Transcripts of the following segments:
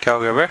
क्या हो गया बे?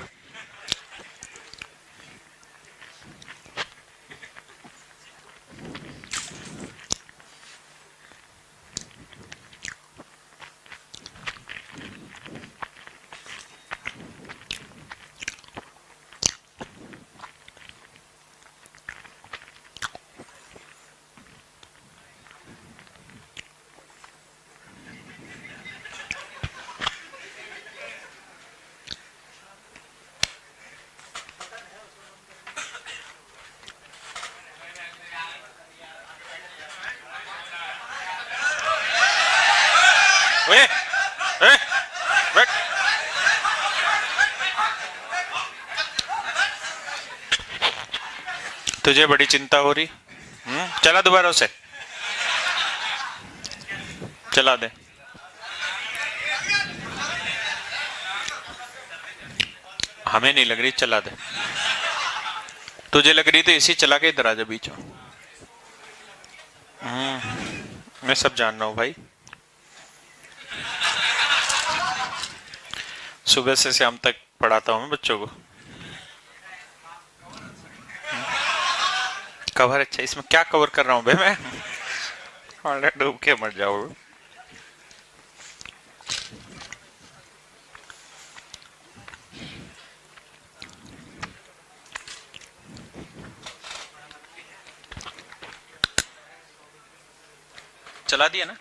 ओए, ए, बैठ। तुझे बड़ी चिंता हो रही? चला दोबारा उसे, चला दे। हमें नहीं लग रही, चला दे। तुझे लग रही तो इसी चला के इधर आ जा बीच में। मैं सब जान रहा हूँ भाई। सुबह से शाम तक पढ़ाता हूँ मैं बच्चों को। कवर अच्छा, इसमें क्या कवर कर रहा हूँ भाई मैं? अरे डूब के मर जाओ। चला दिया ना?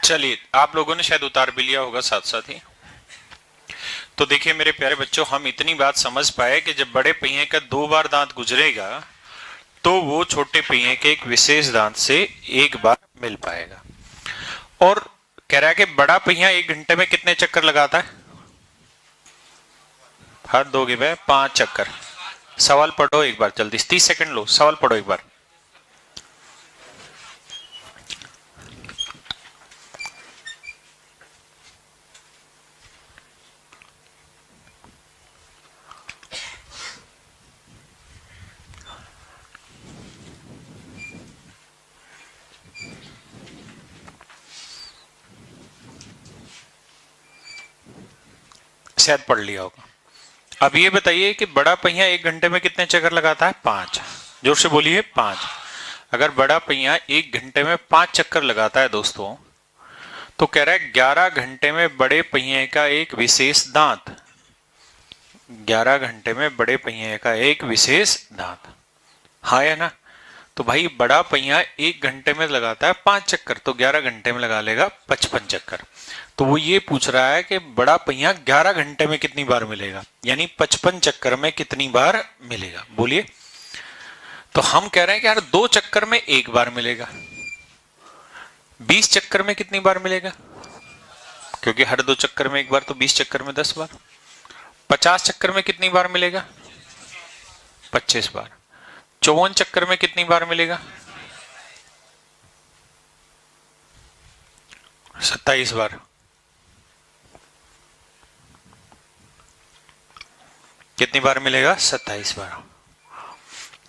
चलिए, आप लोगों ने शायद उतार भी लिया होगा साथ साथ ही। तो देखिए मेरे प्यारे बच्चों, हम इतनी बात समझ पाए कि जब बड़े पहिए का 2 बार दांत गुजरेगा तो वो छोटे पहिए के एक विशेष दांत से एक बार मिल पाएगा। और कह रहा है कि बड़ा पहिया 1 घंटे में कितने चक्कर लगाता है? हाथ दोगे भाई? 5 चक्कर। सवाल पढ़ो एक बार जल्दी, 30 सेकंड लो, सवाल पढ़ो एक बार। शायद पढ़ लिया होगा। अब ये बताइए कि बड़ा पहिया 1 घंटे में कितने चक्कर लगाता है? 5। जोर से बोलिए, 5। अगर बड़ा पहिया 1 घंटे में 5 चक्कर लगाता है दोस्तों, तो कह रहा है 11 घंटे में बड़े पहिए का एक विशेष दांत, 11 घंटे में बड़े पहिए का एक विशेष दांत, हाँ या ना? तो भाई बड़ा पहिया 1 घंटे में लगाता है 5 चक्कर, तो 11 घंटे में लगा लेगा 55 चक्कर। तो वो ये पूछ रहा है कि बड़ा पहिया 11 घंटे में कितनी बार मिलेगा, यानी 55 चक्कर में कितनी बार मिलेगा, बोलिए। तो हम कह रहे हैं कि यार 2 चक्कर में 1 बार मिलेगा। 20 चक्कर में कितनी बार मिलेगा? क्योंकि हर 2 चक्कर में 1 बार, तो 20 चक्कर में 10 बार। 50 चक्कर में कितनी बार मिलेगा? 25 बार। 54 चक्कर में कितनी बार मिलेगा? 27 बार। कितनी बार मिलेगा? 27 बार।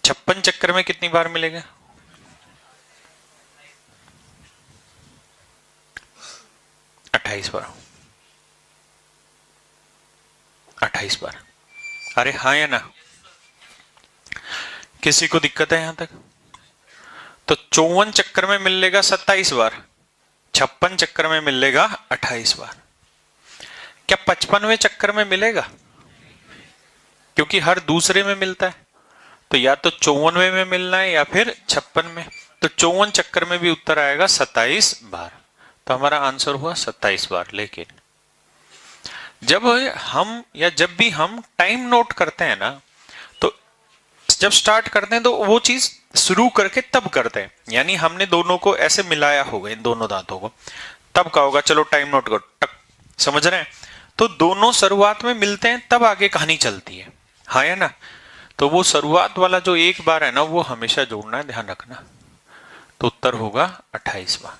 56 चक्कर में कितनी बार मिलेगा? 28 बार। 28 बार। अरे हाँ या ना? किसी को दिक्कत है यहां तक? तो 54 चक्कर में मिल लेगा 27 बार, 56 चक्कर में मिल लेगा 28 बार। क्या 55वें चक्कर में मिलेगा? क्योंकि हर दूसरे में मिलता है, तो या तो 54वें में मिलना है या फिर 56 में। तो 54 चक्कर में भी उत्तर आएगा 27 बार। तो हमारा आंसर हुआ 27 बार। लेकिन जब हम या जब भी हम टाइम नोट करते हैं ना, तो जब स्टार्ट करते हैं तो वो चीज शुरू करके तब करते हैं, यानी हमने दोनों को ऐसे मिलाया होगा, इन दोनों दांतों को, तब का होगा चलो टाइम नोट करो टक, समझ रहे हैं? तो दोनों शुरुआत में मिलते हैं तब आगे कहानी चलती है, हाँ या ना? तो वो शुरुआत वाला जो 1 बार है ना, वो हमेशा जोड़ना है, ध्यान रखना। तो उत्तर होगा 28 बार।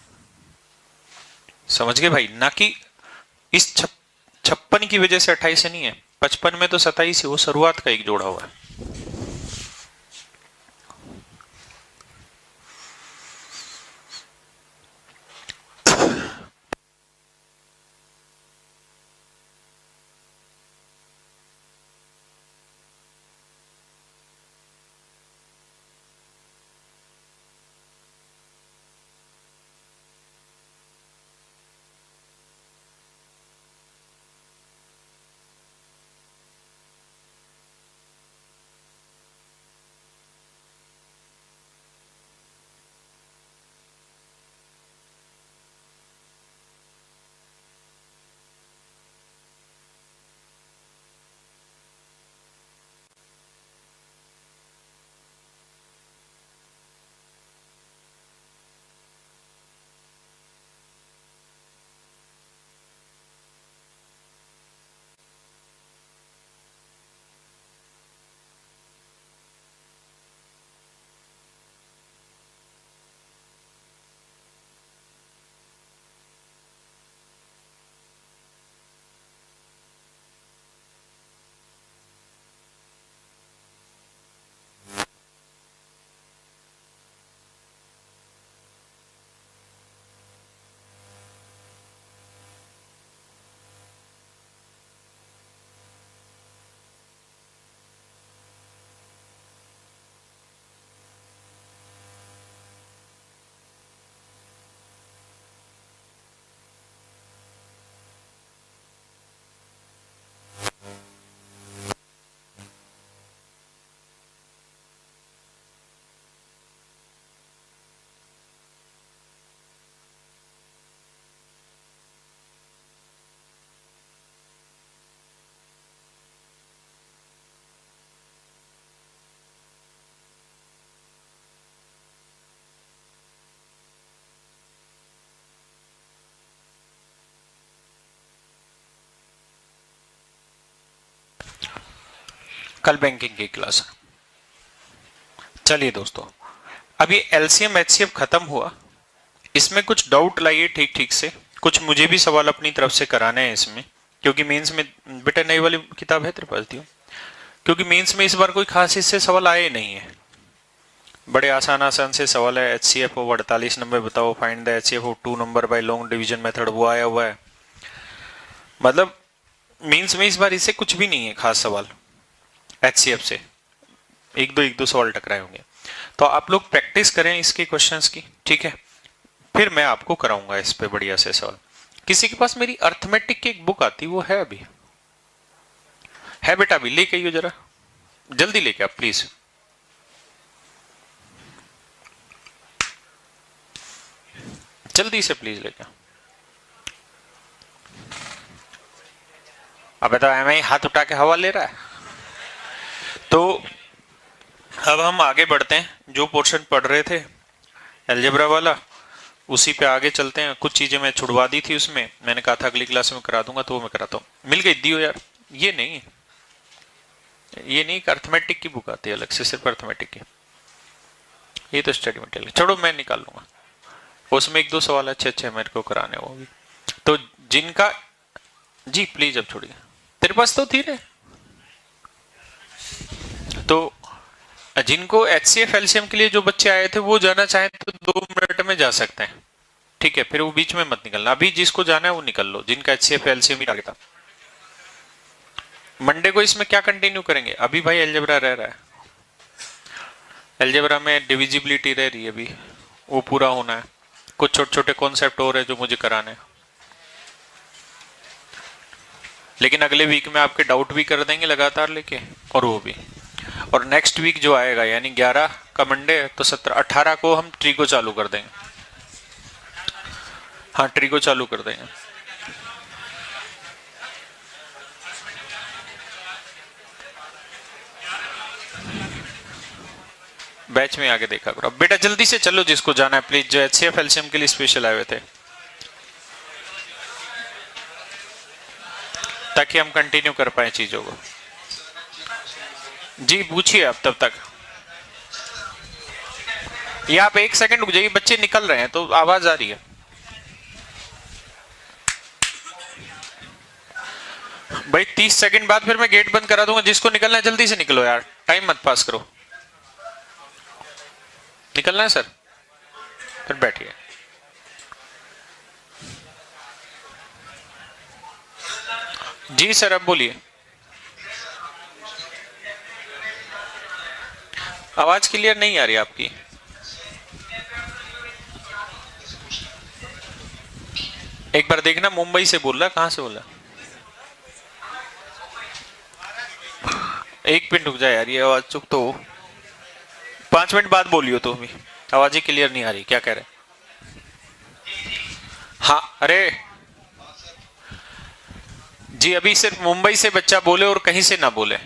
समझ गए भाई? ना कि इस 56 की वजह से 28 नहीं है, 55 में तो 27 है, वो शुरुआत का एक जोड़ा हुआ है। कल बैंकिंग की क्लास है। चलिए दोस्तों, अभी एलसीएम एचसीएफ खत्म हुआ, इसमें कुछ डाउट लाइए ठीक ठीक से, कुछ मुझे भी सवाल अपनी तरफ से कराने हैं इसमें, क्योंकि मेंस में बेटा नई वाली किताब है तेरे पास दियो, क्योंकि मेंस में इस बार कोई खास इससे सवाल आए नहीं है, बड़े आसान आसान से सवाल है। एचसीएफ ऑफ 48 नंबर बताओ, find the HCF of 2 number by long division method, वो आया हुआ है। मतलब मेंस में इस बार इससे कुछ भी नहीं है खास सवाल, एचसीएफ से एक दो सवाल टकराए होंगे, तो आप लोग प्रैक्टिस करें इसके क्वेश्चंस की, ठीक है, फिर मैं आपको कराऊंगा इस पे बढ़िया से सवाल। किसी के पास मेरी अर्थमेटिक की एक बुक आती, वो है अभी? है बेटा? अभी लेके आइयो जरा, जल्दी लेके आप प्लीज। जल्दी से प्लीज लेके। अब तो एम हाथ उठा के हवा ले रहा है। तो अब हम आगे बढ़ते हैं, जो पोर्शन पढ़ रहे थे अलजेब्रा वाला, उसी पे आगे चलते हैं। कुछ चीजें मैं छुड़वा दी थी उसमें, मैंने कहा था अगली क्लास में करा दूंगा, तो वो मैं कराता हूँ। मिल गई दियो यार, ये नहीं अर्थमेटिक की बुक आती है अलग से, सिर्फ अर्थमेटिक की, ये तो स्टडी मटेरियल, छोड़ो मैं निकाल लूंगा, उसमें एक दो सवाल अच्छे अच्छे मेरे को कराने, वो भी। तो जिनका जी प्लीज अब छोड़िए, तेरे पास तो थी रे, तो जिनको एचसीएफ एलसीएम के लिए जो बच्चे आए थे वो जाना चाहें तो 2 मिनट में जा सकते हैं, ठीक है, फिर वो बीच में मत निकलना, अभी जिसको जाना है वो निकल लो, जिनका एचसीएफ एलसीएम ही टारगेट था। मंडे को इसमें क्या कंटिन्यू करेंगे? अभी भाई अलजेब्रा रह रहा है, अलजेब्रा में डिविजिबिलिटी रह रही है अभी, वो पूरा होना है, कुछ छोटे छोटे कॉन्सेप्ट और है जो मुझे कराने हैं, लेकिन अगले वीक में आपके डाउट भी कर देंगे लगातार लेके, और वो भी, और नेक्स्ट वीक जो आएगा यानी 11 का मंडे है, तो 17-18 को हम ट्री को चालू कर देंगे, हाँ ट्री को चालू कर देंगे। बैच में आगे देखा करो। बेटा जल्दी से चलो जिसको जाना है प्लीज, जो एचसीएफ एलसीएम के लिए स्पेशल आए हुए थे, ताकि हम कंटिन्यू कर पाए चीजों को। जी पूछिए आप तब तक, या आप 1 सेकंड रुक जाइए, बच्चे निकल रहे हैं तो आवाज आ रही है। भाई 30 सेकंड बाद फिर मैं गेट बंद करा दूंगा, जिसको निकलना है जल्दी से निकलो यार, टाइम मत पास करो। निकलना है सर? फिर बैठिए। जी सर अब बोलिए। आवाज क्लियर नहीं आ रही आपकी। एक बार देखना, मुंबई से बोल रहा, कहां से बोल रहा? एक मिनट रुक जाए यार, ये आवाज चुप तो 5 मिनट बाद बोलियो, तो भी आवाज ही क्लियर नहीं आ रही, क्या कह रहे? हाँ अरे जी, अभी सिर्फ मुंबई से बच्चा बोले और कहीं से ना बोले।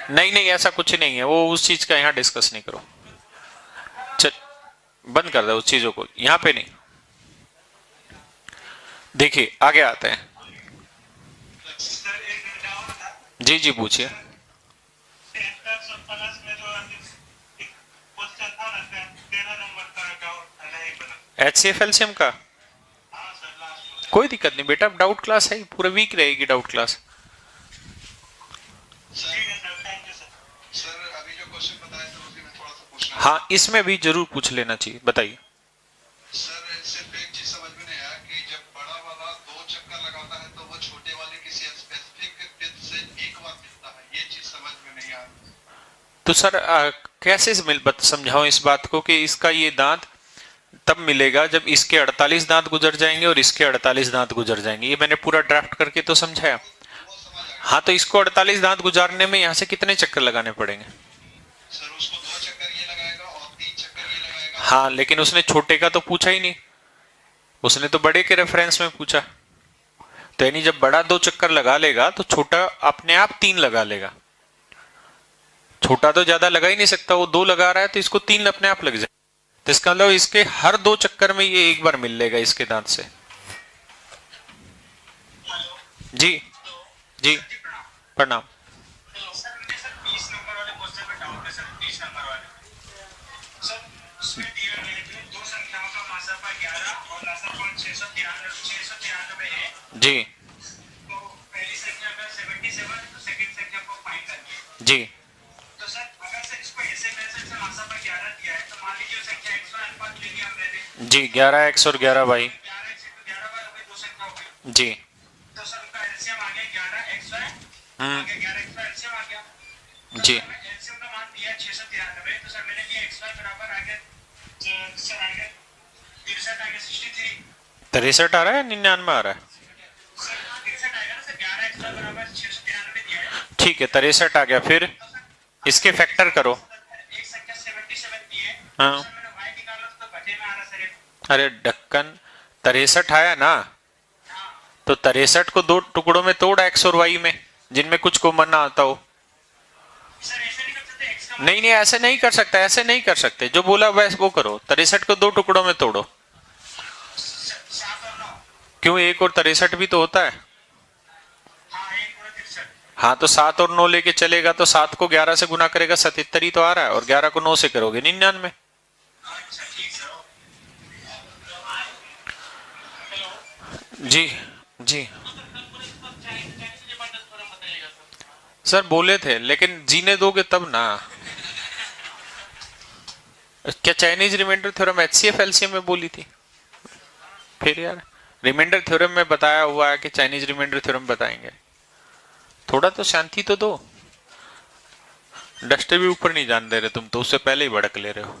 नहीं नहीं ऐसा कुछ नहीं है, वो उस चीज का यहाँ डिस्कस नहीं करो, चल बंद कर दो उस चीजों को, यहाँ पे नहीं। देखिए आगे आते हैं। जी जी पूछिए। एचसीएफ एलसीएम का कोई दिक्कत नहीं बेटा, डाउट क्लास है, पूरा वीक रहेगी डाउट क्लास। हाँ इसमें भी जरूर पूछ लेना चाहिए, बताइए। सर सिर्फ एक चीज समझ में नहीं आया कि जब बड़ा वाला 2 चक्कर लगाता है तो वो छोटे वाले किसी स्पेसिफिक टिप से एक बार मिलता है, ये चीज समझ में नहीं आ रही। तो सर कैसे समझाऊं इस बात को कि इसका ये दांत तब मिलेगा जब इसके 48 दांत गुजर जाएंगे और इसके 48 दांत गुजर जाएंगे, ये मैंने पूरा ड्राफ्ट करके तो समझाया। हाँ तो इसको 48 दांत गुजारने में यहाँ से कितने चक्कर लगाने पड़ेंगे? सर उसको 2 चक्कर ये लगाएगा और 3 चक्कर ये लगाएगा। हाँ लेकिन उसने छोटे का तो पूछा ही नहीं, उसने तो बड़े के रेफरेंस में पूछा, तो यानी जब बड़ा 2 चक्कर लगा लेगा तो छोटा अपने आप 3 लगा लेगा। छोटा तो ज्यादा लगा ही नहीं सकता, वो 2 लगा रहा है तो इसको 3 अपने आप लग जाए, तो इसका मतलब इसके हर 2 चक्कर में ये एक बार मिल लेगा इसके दांत से। जी जी प्रणाम। सर मुझे सर 20 नंबर वाले क्वेश्चन में डाउट है सर। 20 नंबर वाले सर उसमें दिए हुए हैं कि दो संख्याओं का मासापा 11 और लसापा 693 है। जी तो पहली संख्या का 77 तो सेकंड संख्या को फाइंड करिए। जी तो सर अगर सर इसको ऐसे वैसे से मासापा 11 दिया है तो मान लीजिए संख्या x और अनुपात ले लिया हमने। जी 11x और 11y। 11x तो 11 बार हो गई, दो संख्या हो गई। जी तो सर उनका एलसीएम आ गया 11xy आ गया, 11x का एलसीएम आ गया। तो जी सर मैं एलसीएम का मान दिया 693, तो सर मैंने दिया xy बराबर आ गया सर आ गया 63 आ गया 63। 63 आ रहा है 99 आ रहा है? सर 63 आएगा ना सर, 11xy बराबर 693 दिया है। ठीक है 63 आ गया, फिर इसके फैक्टर करो। एक संख्या 77 दी है। हाँ तो सर मैंने y निकाला तो बटे में आ रहा सर ये। अरे ढक्कन 63 आया ना, हाँ तो 63 को दो टुकड़ों में तोड़ x और y में, जिनमें कुछ कॉमन ना आता हो। सर ऐसे नहीं कर सकते, x का नहीं नहीं ऐसे नहीं कर सकता, ऐसे नहीं कर सकते, जो बोला वैसे वो करो। 63 को दो टुकड़ों में तोड़ो। 7 और 9। क्यों, 1 और 63 भी तो होता है। हाँ 1 और 63। हाँ तो 7 और 9 लेके चलेगा तो 7 को 11 से गुना करेगा 77 ही तो आ रहा है, और 11 को 9 से करोगे 99। अच्छा ठीक सर। जी जी सर बोले थे, लेकिन जीने दोगे तब ना। क्या Chinese remainder theorem HCF LCM में बोली थी? फिर यार रिमाइंडर थ्योरम में बताया हुआ है कि चाइनीज रिमाइंडर थ्योरम बताएंगे। थोड़ा तो शांति तो दो। डस्टर भी ऊपर नहीं जान दे रहे तुम तो, उससे पहले ही भड़क ले रहे हो।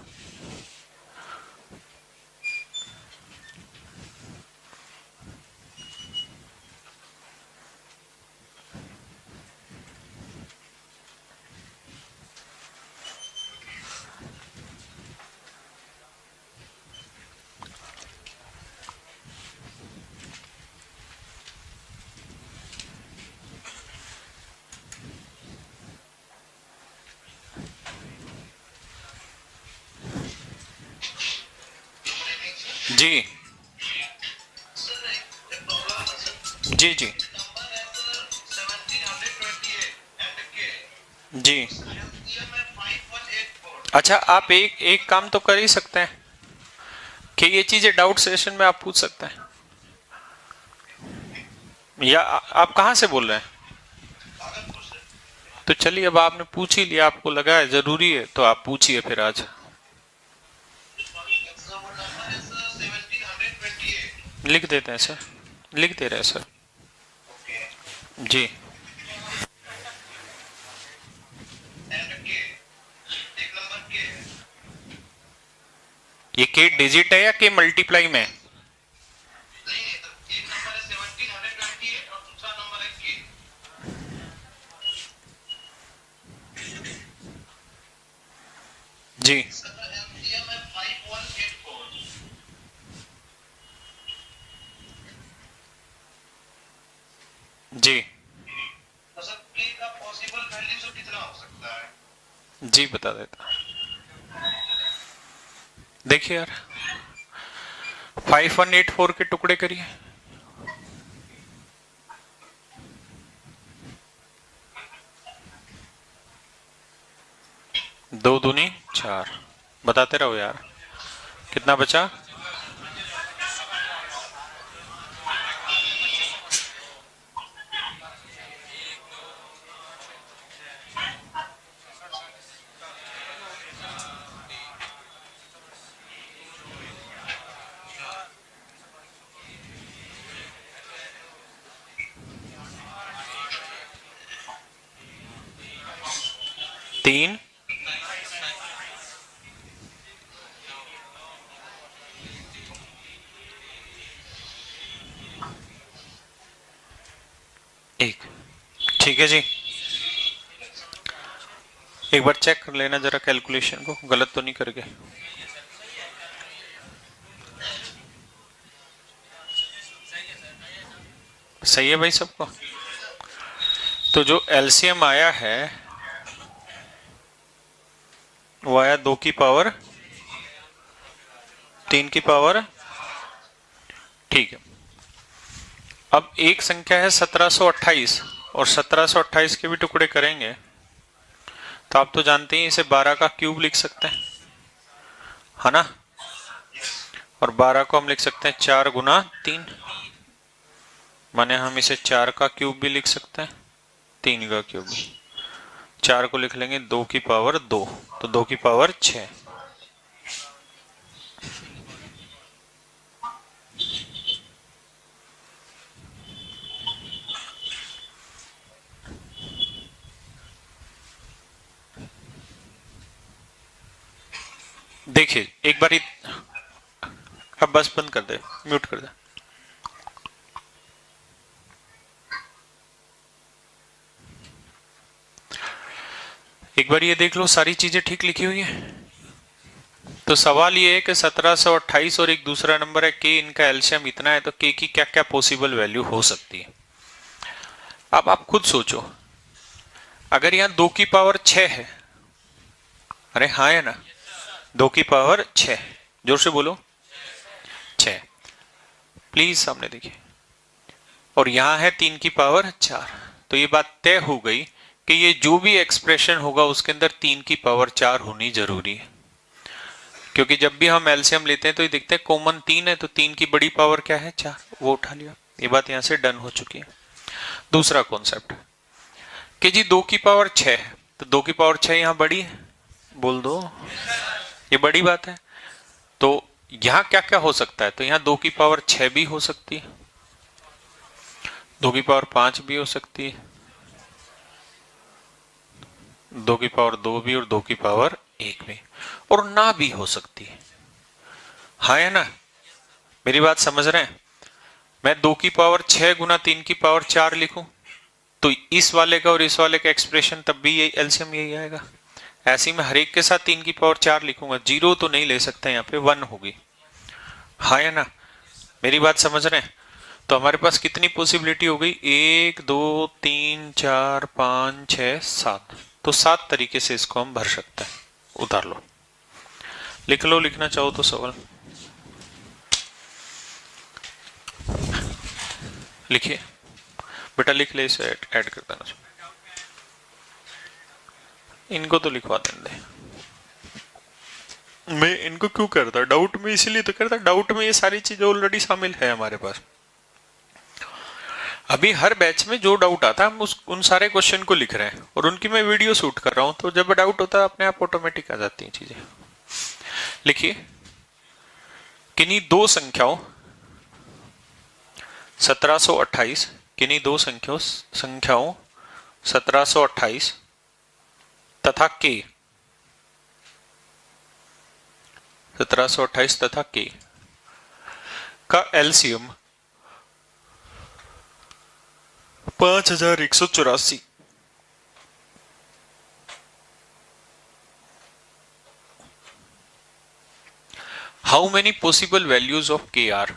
जी जी जी जी अच्छा आप एक काम तो कर ही सकते हैं कि ये चीजें डाउट सेशन में आप पूछ सकते हैं। या आप कहाँ से बोल रहे हैं? तो चलिए अब आपने पूछ ही लिया, आपको लगा है जरूरी है तो आप पूछिए फिर आज। लिख देते हैं सर, लिख दे रहे हैं सर। जी ये के डिजिट है या के मल्टीप्लाई में? जी जी जी बता देता। देखिए यार 5184 के टुकड़े करिए। 2 दूनी 4, बताते रहो यार। कितना बचा? तीन, एक। ठीक है जी, एक बार चेक कर लेना जरा कैलकुलेशन को, गलत तो नहीं कर गए। सही है भाई सबको? तो जो एलसीएम आया है वो आया 2 की पावर 3 की पावर, ठीक है। अब एक संख्या है 1728 और 1728 के भी टुकड़े करेंगे तो आप तो जानते हैं इसे 12 का क्यूब लिख सकते हैं, है ना। और 12 को हम लिख सकते हैं 4 गुना 3, माने हम इसे 4 का क्यूब भी लिख सकते हैं, 3 का क्यूब भी। 4 को लिख लेंगे 2 की पावर 2, तो 2 की पावर 6। देखिए एक बार अब बस बंद कर दे, म्यूट कर दे। एक बार ये देख लो सारी चीजें ठीक लिखी हुई है। तो सवाल ये है कि 1728 और एक दूसरा नंबर है के, इनका एलसीएम इतना है तो के की क्या क्या पॉसिबल वैल्यू हो सकती है। अब आप खुद सोचो, अगर यहां 2 की पावर 6 है, अरे हाँ है ना, 2 की पावर 6, जोर से बोलो 6, प्लीज सामने देखिए, और यहां है 3 की पावर 4, तो ये बात तय हो गई कि ये जो भी एक्सप्रेशन होगा उसके अंदर 3 की पावर 4 होनी जरूरी है, क्योंकि जब भी हम एलसीएम लेते हैं तो ये देखते हैं कॉमन 3 है, तो 3 की बड़ी पावर क्या है 4, वो उठा लिया। ये बात यहां से डन हो चुकी है। दूसरा कॉन्सेप्ट कि जी 2 की पावर 6 है, तो 2 की पावर 6 यहां बड़ी है, बोल दो, ये बड़ी बात है। तो यहां क्या क्या हो सकता है, तो यहां 2 की पावर 6 भी हो सकती है, 2 की पावर 5 भी हो सकती है, 2 की पावर 2 भी, और 2 की पावर 1 भी, और ना भी हो सकती है। हाँ है ना, मेरी बात समझ रहे हैं। मैं 2 की पावर 6 गुना 3 की पावर 4 लिखूं तो इस वाले का और इस वाले का एक्सप्रेशन तब भी यही एलसीएम यही आएगा। ऐसे ही मैं हर एक के साथ 3 की पावर 4 लिखूंगा, 0 तो नहीं ले सकता, यहाँ पे 1 होगी। हाँ या ना, मेरी बात समझ रहे हैं। तो हमारे पास कितनी पॉसिबिलिटी हो गई, 1 2 3 4 5 6 7, तो 7 तरीके से इसको हम भर सकते हैं। उतार लो, लिख लो, लिखना चाहो तो सवाल लिखिए बेटा, लिख ले, इसे ऐड कर देना। इनको तो लिखवा देंगे, मैं इनको क्यों करता डाउट में, इसीलिए तो करता डाउट में, ये सारी चीजें ऑलरेडी शामिल है हमारे पास। अभी हर बैच में जो डाउट आता है हम उन सारे क्वेश्चन को लिख रहे हैं और उनकी मैं वीडियो शूट कर रहा हूं, तो जब डाउट होता है अपने आप ऑटोमेटिक आ जाती हैं चीजें। लिखिए किन्हीं दो संख्याओं 1728, किन्हीं दो संख्याओं 1728 तथा के, 1728 तथा के का LCM 5184। How many possible values of K are,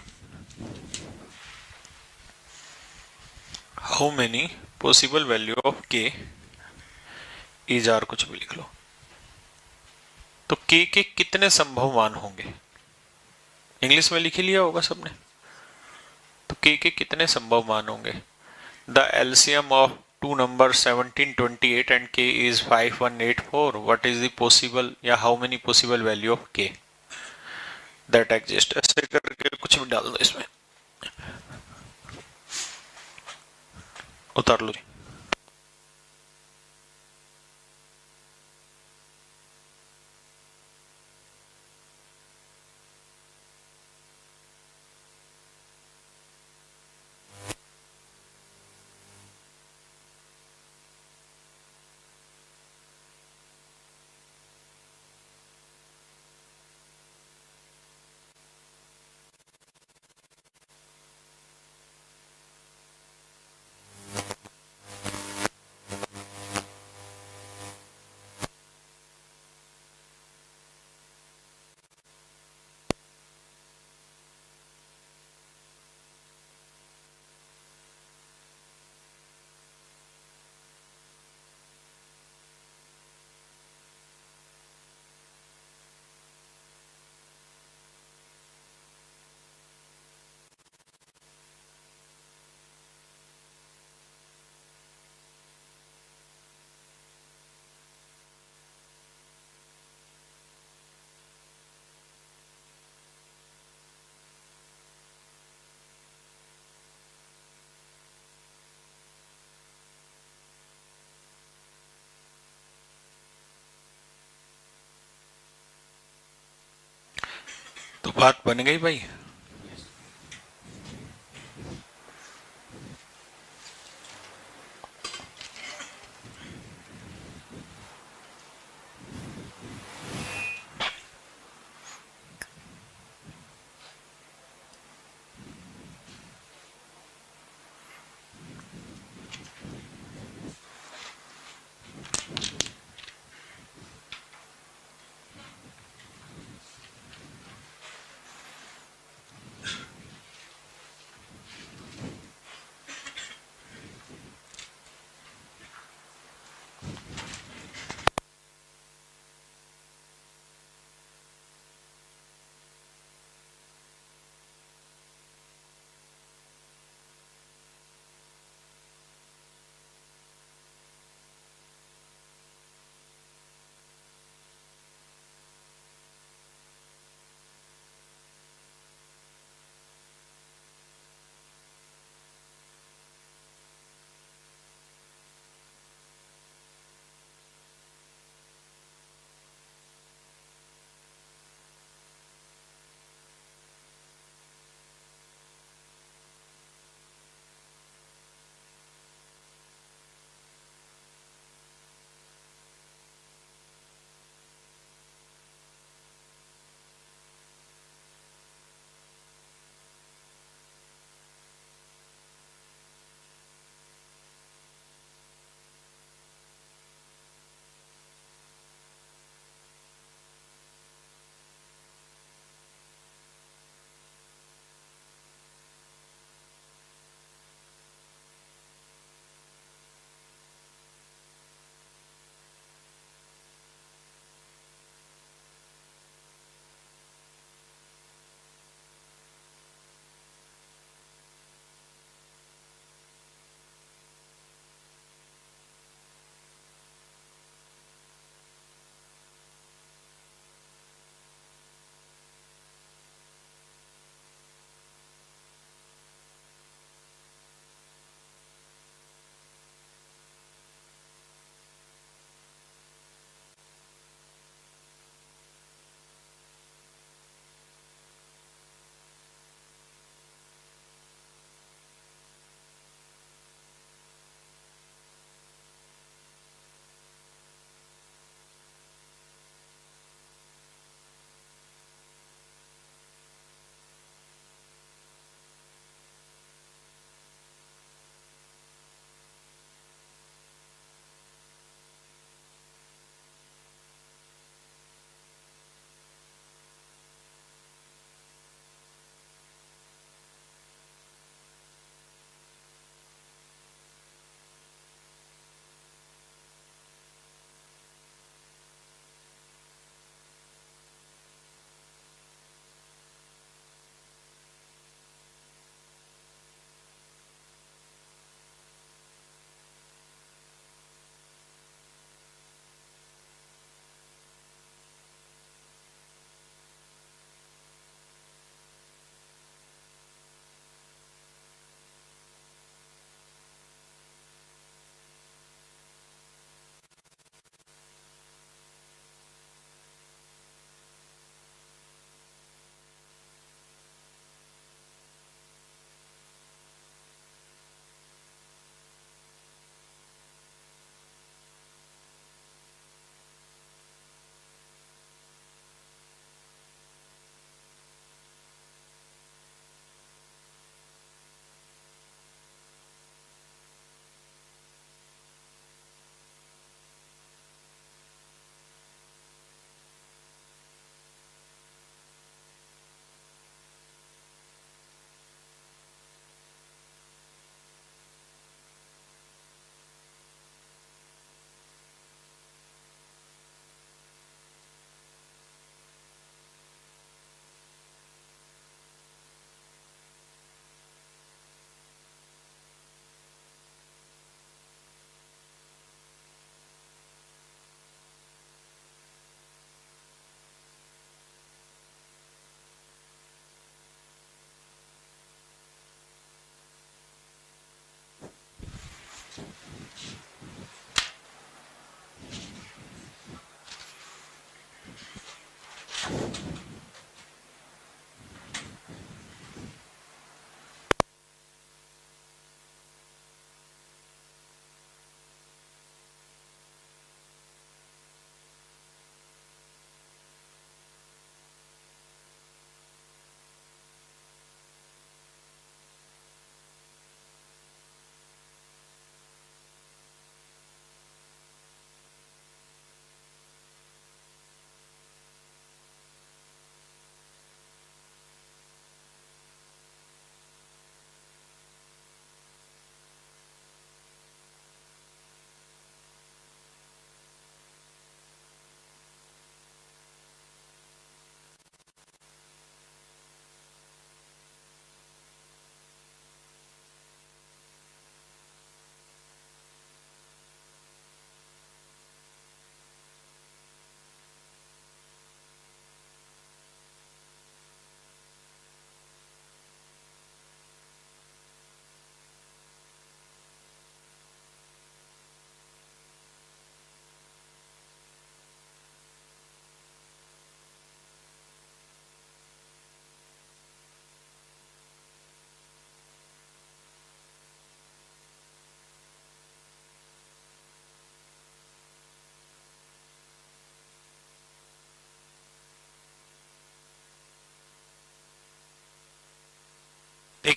how many possible value of K is are, कुछ भी लिख लो। तो के कितने संभव मान होंगे, इंग्लिश में लिख ही लिया होगा सबने। तो के कितने संभव मान होंगे। The LCM of two number 1728 and K is 5184, what is the possible या how many possible value of K that exist, ऐसे करके कुछ भी डाल दो इसमें, उतार लो जी। तो बात बन गई भाई।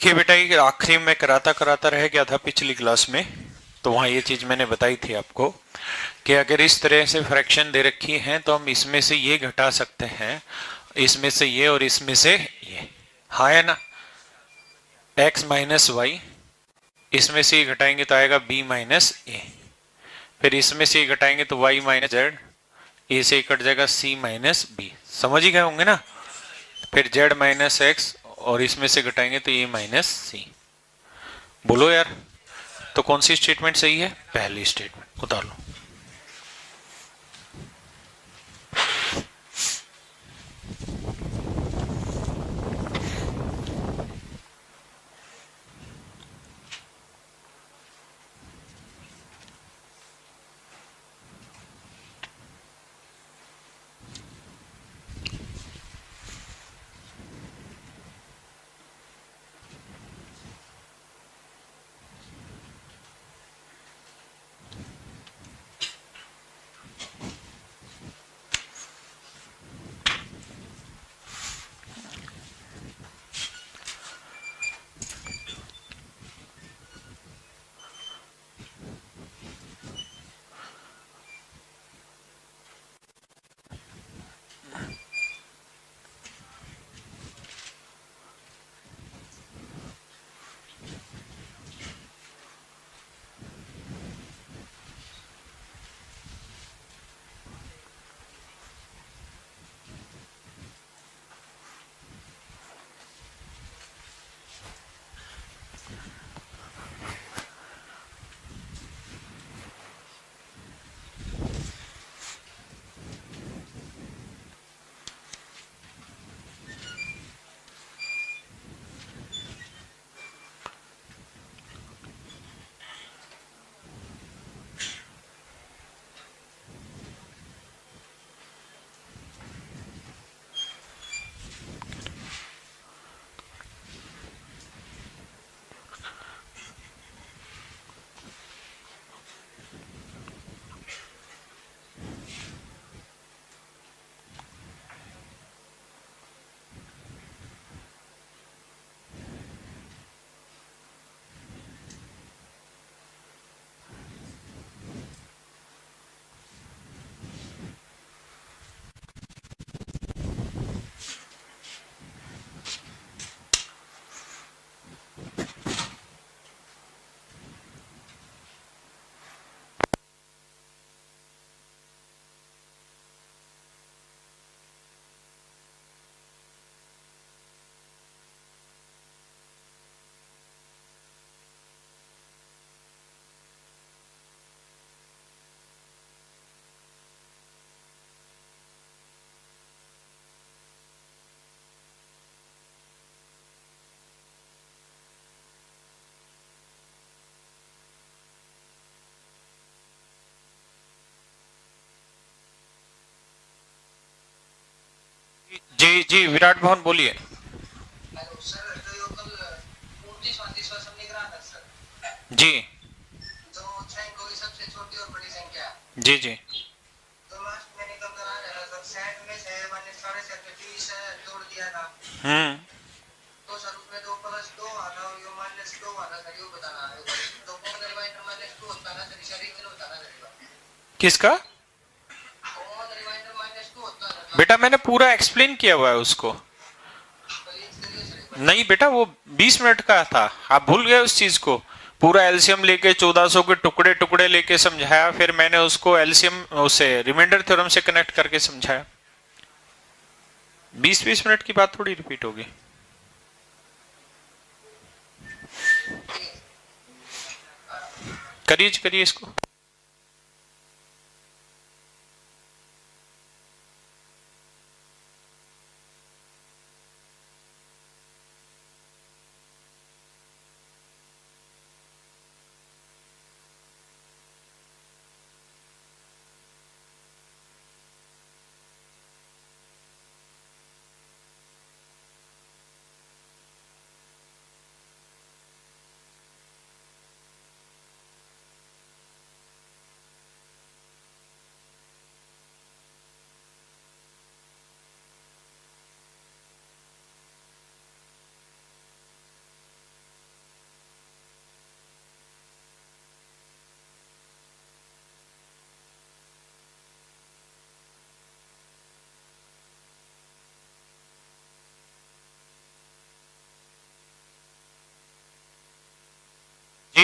देखिए बेटा, ये आखिरी में कराता कराता रह गया था पिछली क्लास में, तो वहां ये चीज मैंने बताई थी आपको कि अगर इस तरह से फ्रैक्शन दे रखी है तो हम इसमें से ये घटा सकते हैं, इसमें से ये और इसमें से ये, हाँ है ना, x माइनस वाई, इसमें से ये घटाएंगे तो आएगा b माइनस ए, फिर इसमें से ये घटाएंगे तो y माइनस जेड, ए से कट जाएगा c माइनस बी, समझ ही गए होंगे ना, फिर z माइनस एक्स और इसमें से घटाएंगे तो a माइनस सी। बोलो यार, तो कौन सी स्टेटमेंट सही है? पहली स्टेटमेंट, उतार लो। जी जी, विराट भवन बोलिए। हेलो सर, तो ये कल 29-35वां समीकरण है सर, जी जो अंकों की सबसे छोटी और बड़ी संख्या, जी जी, तो लास्ट में निकल कर आ रहा है सर 60 में से मैंने 7.5 जोड़ दिया था, तो सर उसमें 2 + 2 आना और ये -2 आना सर, ये बताना है। तो कॉमन रिमाइंडर -2 होता ना सर, इशारे में होता ना सर, किसका? कॉमन रिमाइंडर -2 होता है ना, बेटा मैंने पूरा एक्सप्लेन किया हुआ है उसको। प्लीज करिए सर। नहीं बेटा, वो 20 मिनट का था, आप भूल गए उस चीज को। पूरा एलसीएम लेके 1400 के टुकड़े टुकड़े लेके समझाया, फिर मैंने उसको एलसीएम उसे रिमाइंडर थ्योरम से कनेक्ट करके समझाया। 20-20 मिनट की बात थोड़ी रिपीट होगी। करिए करिए इसको।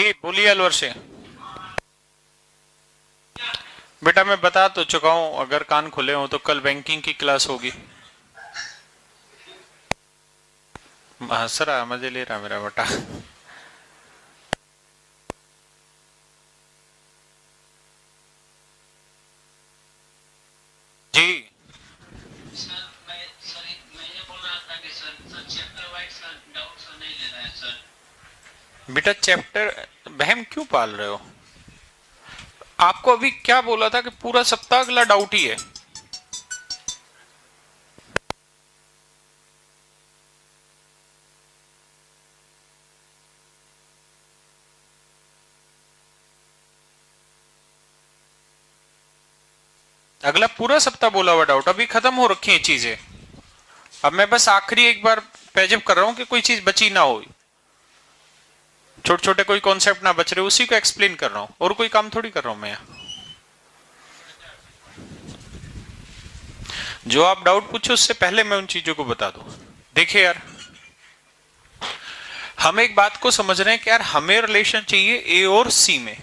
जी बोलिए अलवर से। बेटा मैं बता तो चुका हूं, अगर कान खुले हो तो कल बैंकिंग की क्लास होगी। हंस रहा, मजे ले रहा मेरा बेटा। जी बेटा चैप्टर बहम क्यों पाल रहे हो? आपको अभी क्या बोला था कि पूरा सप्ताह अगला डाउट ही है। अगला पूरा सप्ताह बोला हुआ डाउट, अभी खत्म हो रखी है चीजें। अब मैं बस आखिरी एक बार पेजअप कर रहा हूं कि कोई चीज बची ना हो, छोटे छोटे कोई कॉन्सेप्ट ना बच रहे, उसी को एक्सप्लेन कर रहा हूं, और कोई काम थोड़ी कर रहा हूं मैं। जो आप डाउट पूछो उससे पहले मैं उन चीजों को बता दूं। देखिए यार, हम एक बात को समझ रहे हैं कि यार हमें रिलेशन चाहिए ए और सी में,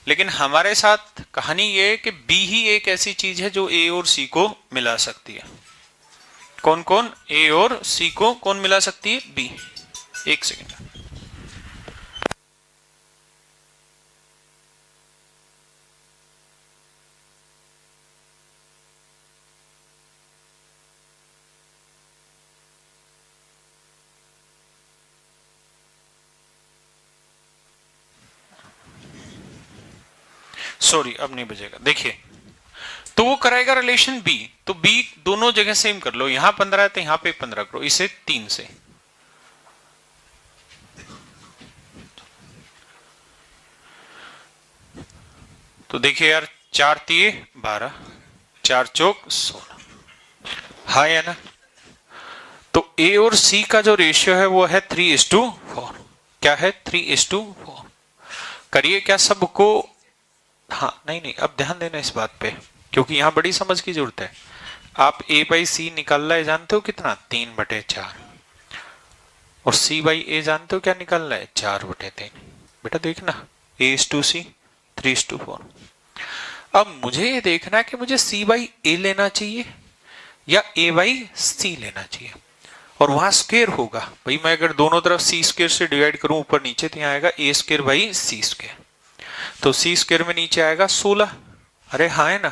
लेकिन हमारे साथ कहानी ये है कि बी ही एक ऐसी चीज है जो ए और सी को मिला सकती है। कौन कौन? ए और सी को कौन मिला सकती है? बी। एक सेकेंड। सॉरी अब नहीं बजेगा। देखिए, तो वो कराएगा रिलेशन बी, तो बी दोनों जगह सेम कर लो, यहां 15 है तो यहां पे 15 करो, इसे 3 से। तो देखिए यार, 4 तिये 12, 4 चौक 16, हाँ या ना? तो ए और सी का जो रेशियो है वो है 3:4। क्या है? 3:4। करिए क्या सबको? हाँ नहीं नहीं, अब ध्यान देना इस बात पे, क्योंकि यहां बड़ी समझ की जरूरत है। आप ए बाई सी निकालना है, जानते हो कितना? 3/4। और सी बाई ए जानते हो क्या निकालना है? 4/3। बेटा देखना, A/C 3:4। अब मुझे ये देखना है कि मुझे सी बाई ए लेना चाहिए या ए बाई सी लेना चाहिए, और वहां स्क्वायर होगा भाई। मैं अगर दोनों तरफ सी स्क्वायर से डिवाइड करूं ऊपर नीचे, तो यहां आएगा A² बाई सी स्क्वायर। तो सी स्क्वायर में नीचे आएगा 16। अरे हाँ है ना?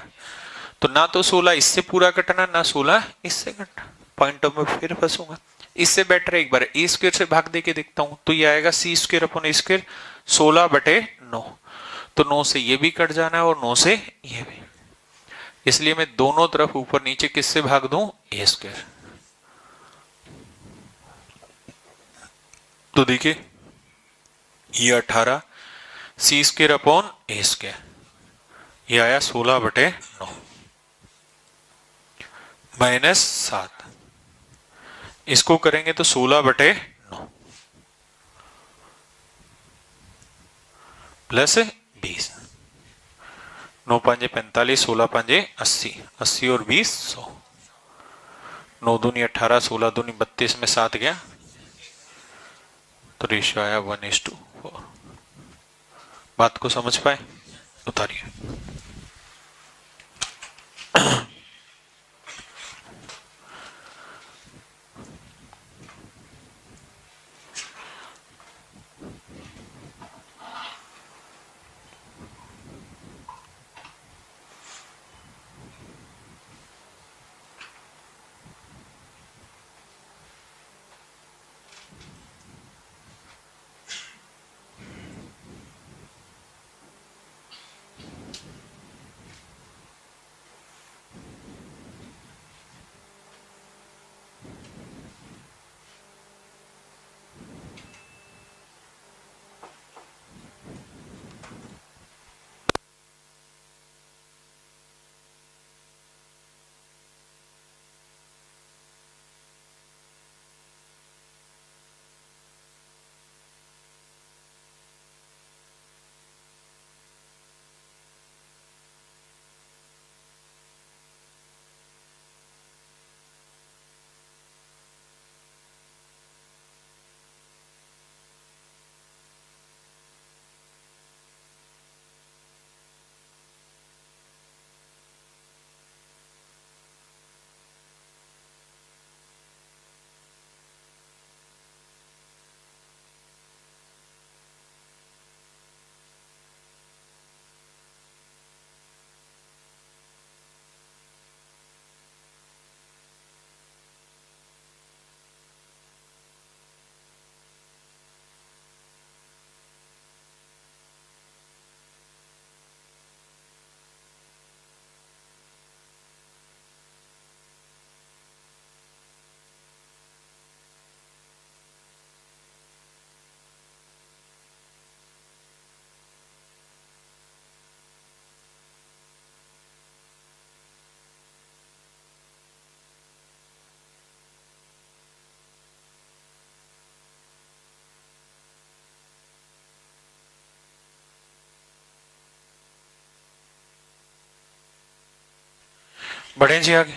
तो ना तो 16 इससे पूरा कटना, ना 16 इससे कटना, पॉइंट में फिर फंसूंगा। इससे बेटर है एक बार ए स्क्वायर से भाग दे के देखता हूं, तो ये आएगा सी स्क्वायर अपॉन ए स्क्वायर 16/9। तो 9 से ये भी कट जाना है और 9 से ये भी, इसलिए मैं दोनों तरफ ऊपर नीचे किससे भाग दूं? ए स्क्वायर। तो देखिए ये 18 सी स्क्वायर अपॉन ए स्क्वायर, ये आया 16/9 -7। इसको करेंगे तो 16/9 प्लस 20, 9 5 45, 16 5 80, 80 और 20 100, 9 दूनी 18, 16 दूनी 32 में 7 गया, तो रेशियो आया 1:4। बात को समझ पाए? उतारिए। बढ़े जी आगे।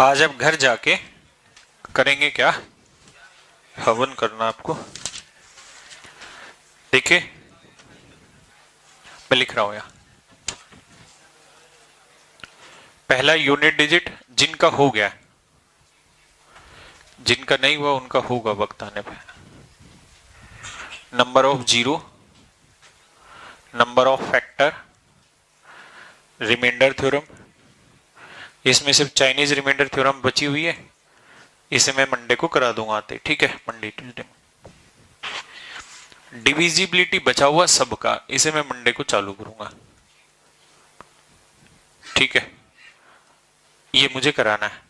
आज अब घर जाके करेंगे क्या, हवन करना आपको। देखिए मैं लिख रहा हूं यहां, पहला यूनिट डिजिट जिनका हो गया, जिनका नहीं हुआ उनका होगा वक्त आने पे। Number of zero, number of factor, remainder theorem. इसमें सिर्फ चाइनीज रिमाइंडर थ्योरम बची हुई है, इसे मैं मंडे को करा दूंगा आते, ठीक है, मंडे ट्यूजडे। डिविजिबिलिटी बचा हुआ सबका, इसे मैं मंडे को चालू करूंगा, ठीक है, ये मुझे कराना है।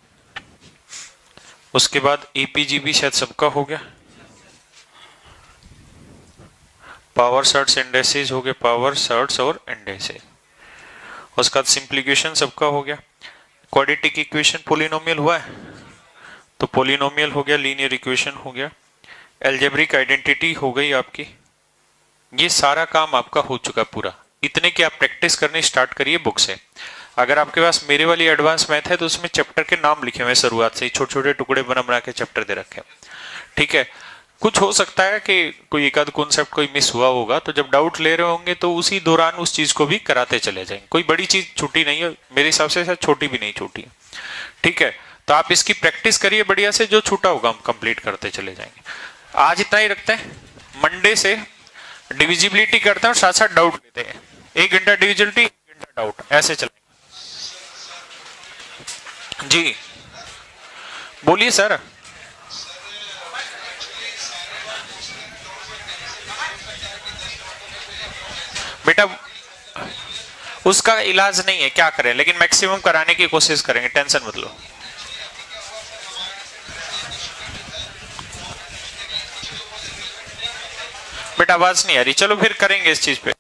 उसके बाद एपीजीबी शायद सबका हो गया, पावर सर्ट्स इंडेसेस हो गए, पावर सर्ट्स और इंडेसेस। उसके बाद सिंप्लीकेशन सबका हो गया। क्वाड्रेटिक इक्वेशन पोलिनोमियल हुआ है तो पोलिनोमियल हो गया, लीनियर इक्वेशन हो गया, एल्जेब्रिक आइडेंटिटी हो गई आपकी। ये सारा काम आपका हो चुका पूरा। इतने की आप प्रैक्टिस करनी स्टार्ट करिए बुक से। अगर आपके पास मेरे वाली एडवांस मैथ है तो उसमें चैप्टर के नाम लिखे हुए शुरुआत से ही, छोटे छोटे टुकड़े बना के चैप्टर दे रखे हैं, ठीक है। कुछ हो सकता है कि कोई एक आध कॉन्सेप्ट कोई मिस हुआ होगा, तो जब डाउट ले रहे होंगे तो उसी दौरान उस चीज को भी कराते चले जाएंगे। कोई बड़ी चीज छूटी नहीं है मेरे हिसाब से, शायद छोटी भी नहीं छूटी है, ठीक है। तो आप इसकी प्रैक्टिस करिए बढ़िया से, जो छूटा होगा हम कंप्लीट करते चले जाएंगे। आज इतना ही रखते हैं, मंडे से डिविजिबिलिटी करते हैं और साथ साथ डाउट लेते हैं। 1 घंटा डिविजिबिलिटी, 1 घंटा डाउट, ऐसे चलेंगे जी। बोलिए सर। बेटा उसका इलाज नहीं है, क्या करें, लेकिन मैक्सिमम कराने की कोशिश करेंगे, टेंशन मत लो। बेटा आवाज नहीं आ रही, चलो फिर करेंगे इस चीज पे।